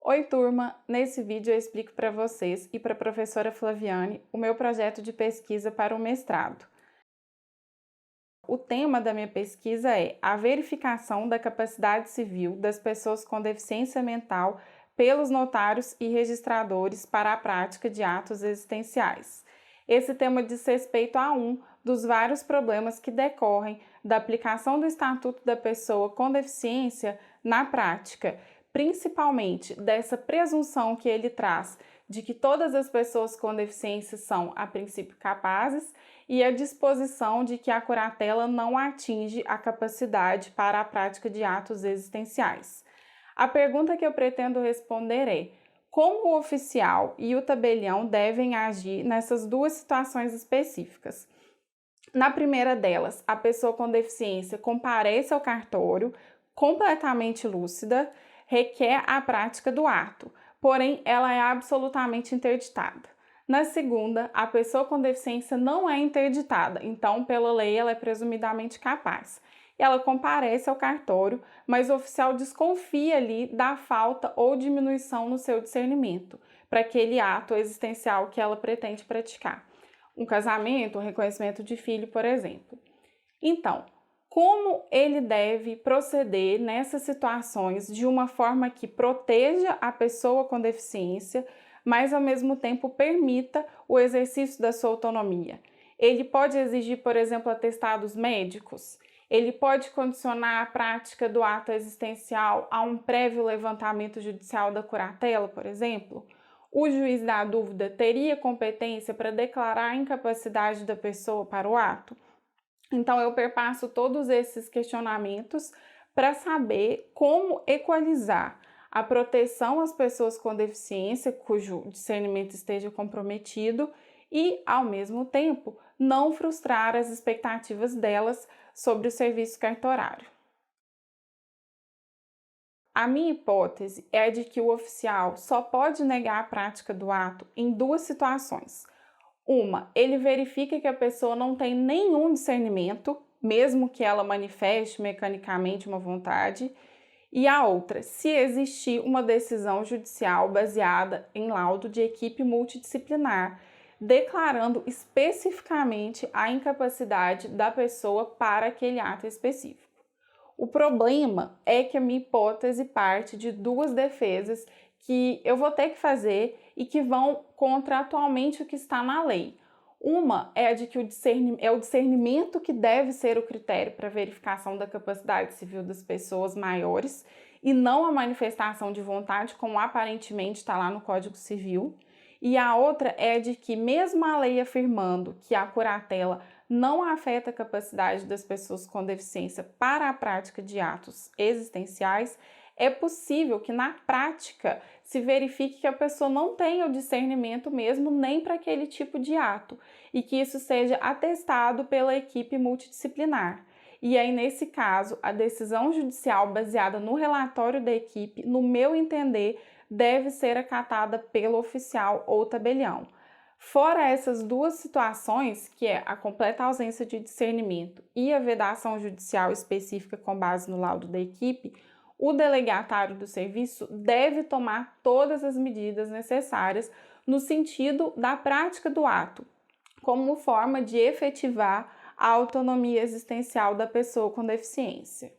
Oi, turma! Nesse vídeo eu explico para vocês e para a professora Flaviane o meu projeto de pesquisa para o mestrado. O tema da minha pesquisa é a verificação da capacidade civil das pessoas com deficiência mental pelos notários e registradores para a prática de atos existenciais. Esse tema diz respeito a um dos vários problemas que decorrem da aplicação do Estatuto da Pessoa com Deficiência na prática, principalmente dessa presunção que ele traz de que todas as pessoas com deficiência são, a princípio, capazes e a disposição de que a curatela não atinge a capacidade para a prática de atos existenciais. A pergunta que eu pretendo responder é: como o oficial e o tabelião devem agir nessas duas situações específicas? Na primeira delas, a pessoa com deficiência comparece ao cartório completamente lúcida, requer a prática do ato, porém ela é absolutamente interditada. Na segunda, a pessoa com deficiência não é interditada, então pela lei ela é presumidamente capaz. Ela comparece ao cartório, mas o oficial desconfia ali da falta ou diminuição no seu discernimento para aquele ato existencial que ela pretende praticar. Um casamento, um reconhecimento de filho, por exemplo. Então, como ele deve proceder nessas situações de uma forma que proteja a pessoa com deficiência, mas ao mesmo tempo permita o exercício da sua autonomia? Ele pode exigir, por exemplo, atestados médicos? Ele pode condicionar a prática do ato existencial a um prévio levantamento judicial da curatela, por exemplo? O juiz da dúvida teria competência para declarar a incapacidade da pessoa para o ato? Então, eu perpasso todos esses questionamentos para saber como equalizar a proteção às pessoas com deficiência cujo discernimento esteja comprometido e, ao mesmo tempo, não frustrar as expectativas delas sobre o serviço cartorário. A minha hipótese é a de que o oficial só pode negar a prática do ato em duas situações. Uma, ele verifica que a pessoa não tem nenhum discernimento, mesmo que ela manifeste mecanicamente uma vontade. E a outra, se existir uma decisão judicial baseada em laudo de equipe multidisciplinar, declarando especificamente a incapacidade da pessoa para aquele ato específico. O problema é que a minha hipótese parte de duas defesas que eu vou ter que fazer e que vão contra atualmente o que está na lei. Uma é a de que o discernimento que deve ser o critério para verificação da capacidade civil das pessoas maiores e não a manifestação de vontade, como aparentemente está lá no Código Civil. E a outra é a de que, mesmo a lei afirmando que a curatela não afeta a capacidade das pessoas com deficiência para a prática de atos existenciais, é possível que na prática se verifique que a pessoa não tenha o discernimento mesmo nem para aquele tipo de ato e que isso seja atestado pela equipe multidisciplinar. E aí, nesse caso, a decisão judicial baseada no relatório da equipe, no meu entender, deve ser acatada pelo oficial ou tabelião. Fora essas duas situações, que é a completa ausência de discernimento e a vedação judicial específica com base no laudo da equipe, o delegatário do serviço deve tomar todas as medidas necessárias no sentido da prática do ato, como forma de efetivar a autonomia existencial da pessoa com deficiência.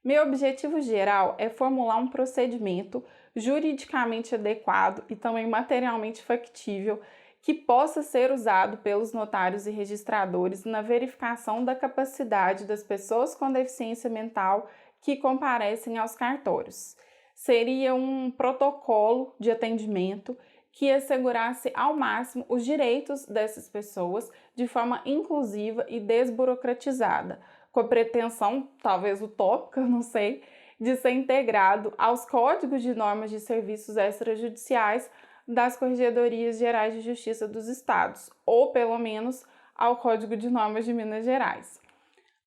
Meu objetivo geral é formular um procedimento juridicamente adequado e também materialmente factível que possa ser usado pelos notários e registradores na verificação da capacidade das pessoas com deficiência mental que comparecem aos cartórios. Seria um protocolo de atendimento que assegurasse ao máximo os direitos dessas pessoas de forma inclusiva e desburocratizada, com a pretensão, talvez utópica, não sei, de ser integrado aos códigos de normas de serviços extrajudiciais das Corregedorias Gerais de Justiça dos Estados, ou pelo menos ao Código de Normas de Minas Gerais.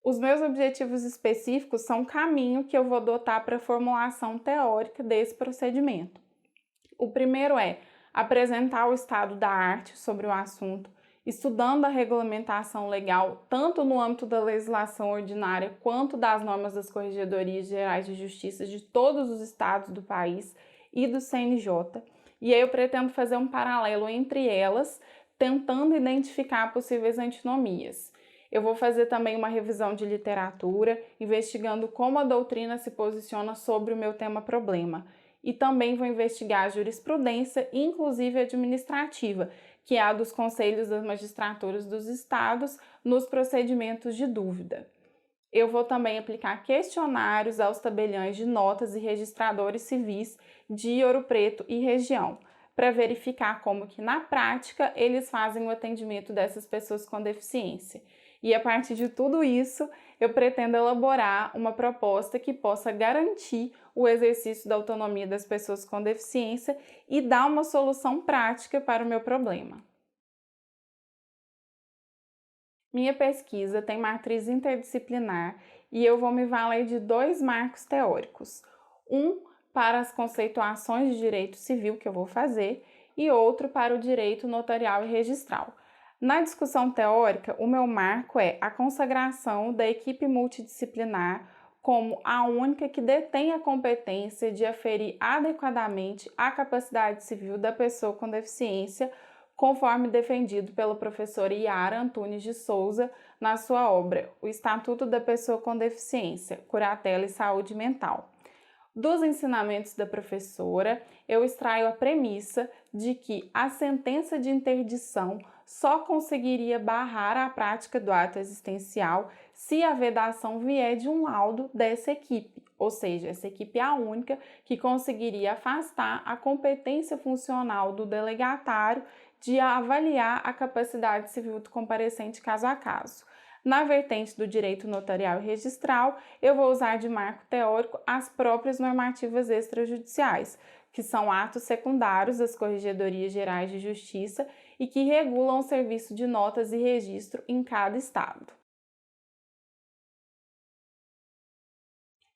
Os meus objetivos específicos são o caminho que eu vou adotar para a formulação teórica desse procedimento. O primeiro é apresentar o estado da arte sobre o assunto estudando a regulamentação legal, tanto no âmbito da legislação ordinária quanto das normas das Corregedorias Gerais de Justiça de todos os estados do país e do CNJ. E aí eu pretendo fazer um paralelo entre elas, tentando identificar possíveis antinomias. Eu vou fazer também uma revisão de literatura, investigando como a doutrina se posiciona sobre o meu tema-problema. E também vou investigar a jurisprudência, inclusive administrativa, que é a dos conselhos das magistraturas dos estados nos procedimentos de dúvida. Eu vou também aplicar questionários aos tabeliões de notas e registradores civis de Ouro Preto e região, para verificar como que na prática eles fazem o atendimento dessas pessoas com deficiência. E a partir de tudo isso, eu pretendo elaborar uma proposta que possa garantir o exercício da autonomia das pessoas com deficiência e dar uma solução prática para o meu problema. Minha pesquisa tem matriz interdisciplinar e eu vou me valer de 2 marcos teóricos. Um para as conceituações de direito civil que eu vou fazer e outro para o direito notarial e registral. Na discussão teórica, o meu marco é a consagração da equipe multidisciplinar como a única que detém a competência de aferir adequadamente a capacidade civil da pessoa com deficiência, conforme defendido pela professora Yara Antunes de Souza na sua obra O Estatuto da Pessoa com Deficiência, Curatela e Saúde Mental. Dos ensinamentos da professora, eu extraio a premissa de que a sentença de interdição só conseguiria barrar a prática do ato existencial se a vedação vier de um laudo dessa equipe, ou seja, essa equipe é a única que conseguiria afastar a competência funcional do delegatário de avaliar a capacidade civil do comparecente caso a caso. Na vertente do direito notarial e registral, eu vou usar de marco teórico as próprias normativas extrajudiciais, que são atos secundários das Corregedorias Gerais de Justiça e que regulam o serviço de notas e registro em cada estado.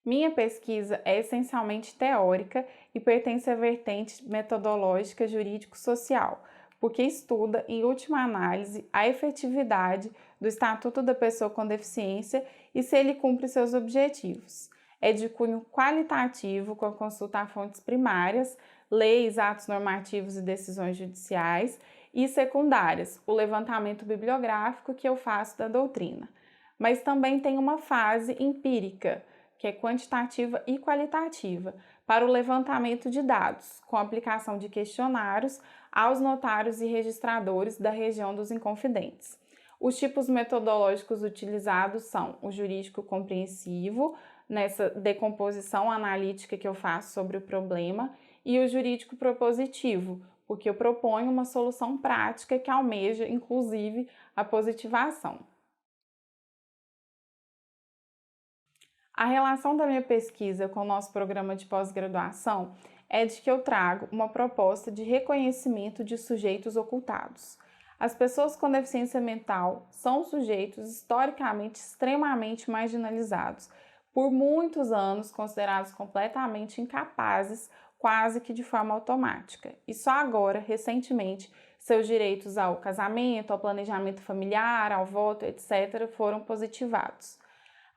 Minha pesquisa é essencialmente teórica e pertence à vertente metodológica jurídico-social, porque estuda, em última análise, a efetividade do Estatuto da Pessoa com Deficiência e se ele cumpre seus objetivos. É de cunho qualitativo, com a consulta a fontes primárias, leis, atos normativos e decisões judiciais, e secundárias, o levantamento bibliográfico que eu faço da doutrina. Mas também tem uma fase empírica, que é quantitativa e qualitativa, para o levantamento de dados, com aplicação de questionários aos notários e registradores da região dos Inconfidentes. Os tipos metodológicos utilizados são o jurídico compreensivo, nessa decomposição analítica que eu faço sobre o problema, e o jurídico propositivo, porque eu proponho uma solução prática que almeja, inclusive, a positivação. A relação da minha pesquisa com o nosso programa de pós-graduação é de que eu trago uma proposta de reconhecimento de sujeitos ocultados. As pessoas com deficiência mental são sujeitos historicamente extremamente marginalizados, por muitos anos considerados completamente incapazes, quase que de forma automática. E só agora, recentemente, seus direitos ao casamento, ao planejamento familiar, ao voto, etc., foram positivados.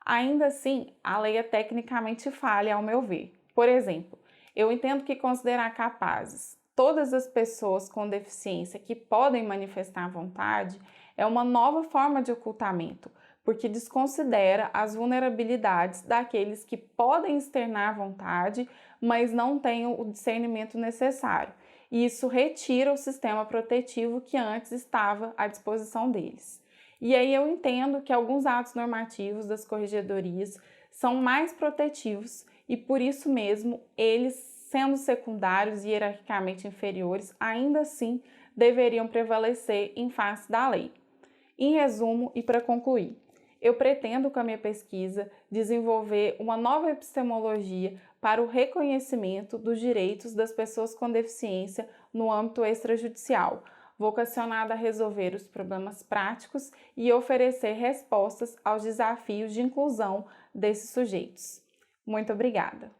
Ainda assim, a lei é tecnicamente falha, ao meu ver. Por exemplo, eu entendo que considerar capazes todas as pessoas com deficiência que podem manifestar vontade é uma nova forma de ocultamento, porque desconsidera as vulnerabilidades daqueles que podem externar vontade, mas não têm o discernimento necessário. E isso retira o sistema protetivo que antes estava à disposição deles. E aí eu entendo que alguns atos normativos das corregedorias são mais protetivos e, por isso mesmo, eles, sendo secundários e hierarquicamente inferiores, ainda assim deveriam prevalecer em face da lei. Em resumo, e para concluir, eu pretendo, com a minha pesquisa, desenvolver uma nova epistemologia para o reconhecimento dos direitos das pessoas com deficiência no âmbito extrajudicial, vocacionada a resolver os problemas práticos e oferecer respostas aos desafios de inclusão desses sujeitos. Muito obrigada!